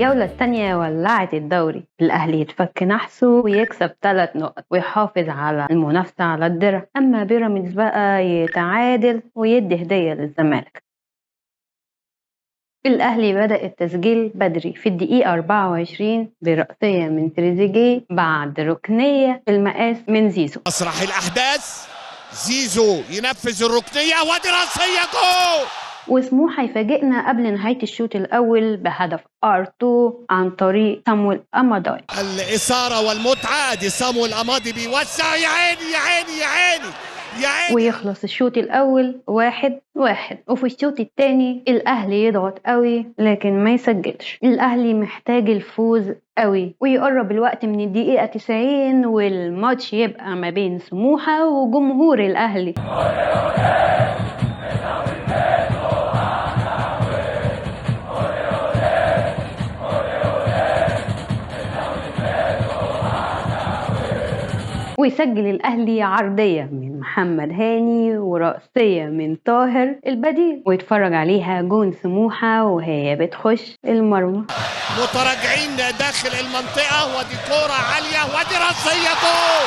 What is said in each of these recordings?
الجولة التانية ولعت الدوري، الأهلي يتفك نحسه ويكسب 3 نقط ويحافظ على المنافسة على الدرع، أما بيراميدز بقى يتعادل ويدي هدية للزمالك. الأهلي بدأ التسجيل بدري في الدقيقة 24 برأسية من تريزيجيه بعد ركنية المقاس من زيزو. مسرح الأحداث، زيزو ينفذ الركنية وادي رأسية جول. وسموحة يفاجئنا قبل نهاية الشوط الأول بهدف R2 عن طريق صامويل أمادي. الإثارة والمتعة دي صامويل أمادي بيوسع، يا عيني يا عيني يا عيني يا عيني. ويخلص الشوط الأول 1-1. وفي الشوط الثاني الأهلي يضغط قوي لكن ما يسجلش. الأهلي محتاج الفوز قوي ويقرب الوقت من الدقيقة 90 والماتش يبقى ما بين سموحة وجمهور الأهلي. ويسجل الأهلي عرضية من محمد هاني ورأسية من طاهر البديل ويتفرج عليها جون سموحة وهي بتخش المرمى. متراجعين داخل المنطقة ودي كورة عالية ودي رأسية جول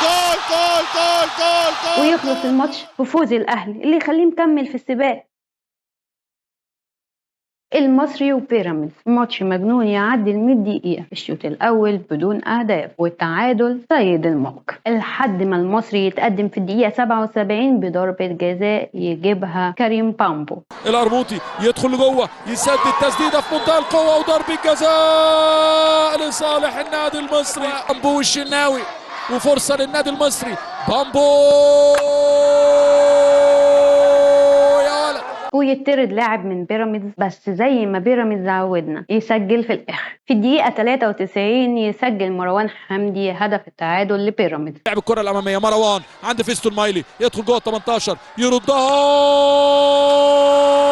جول جول جول جول جول. ويخلص الماتش بفوز الأهلي اللي يخليه مكمل في السباق. المصري وبيراميدز ماتش مجنون يعدي 100 دقيقة في الشوط الأول بدون أهداف والتعادل سيد الموقف لحد ما المصري يتقدم في الدقيقة 77 بضربة جزاء يجيبها كريم بامبو. الأربوطي يدخل لجوه يسدد تسديدة في منتهى القوة وضربة جزاء لصالح النادي المصري. بامبو والشناوي وفرصة للنادي المصري. بامبو ويطرد لاعب من بيراميدز بس زي ما بيراميدز عودنا يسجل في الآخر. في الدقيقة 93 يسجل مروان حمدي هدف التعادل لبيراميدز. لعب الكرة الأمامية مروان عند فيستون مايلي يدخل جوه 18 يردها.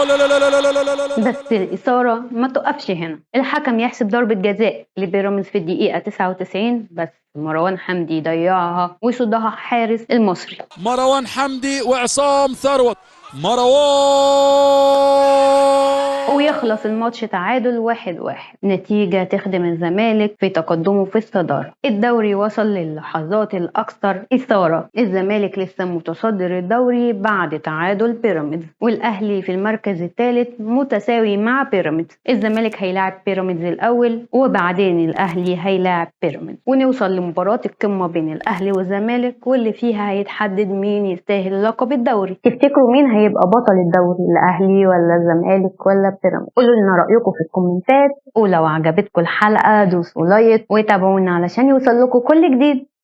لا لا لا لا لا لا لا لا. بس الإثارة ما تقفش هنا، الحكم يحسب ضربة جزاء لبيراميدز في الدقيقة 99 بس مروان حمدي ضيعها وصدها حارس المصري. مروان حمدي وعصام ثروت. مروان ويخلص الماتش تعادل 1-1، نتيجة تخدم الزمالك في تقدمه في الصدارة. الدوري وصل للحظات الأكثر إثارة، الزمالك لسه متصدر الدوري بعد تعادل بيراميدز والأهلي في المركز الثالث متساوي مع بيراميدز. الزمالك هيلاعب بيراميدز الأول وبعدين الأهلي هيلاعب بيراميدز ونوصل لمباراة القمة بين الأهلي والزمالك واللي فيها هيتحدد مين يستاهل لقب الدوري. تفتكروا مين هيبقى بطل الدوري، الأهلي ولا الزمالك ولا بيراميدز؟ قولوا لنا رأيكم في الكومنتات، ولو عجبتكم الحلقة دوسوا لايك وتابعونا علشان يوصل لكم كل جديد.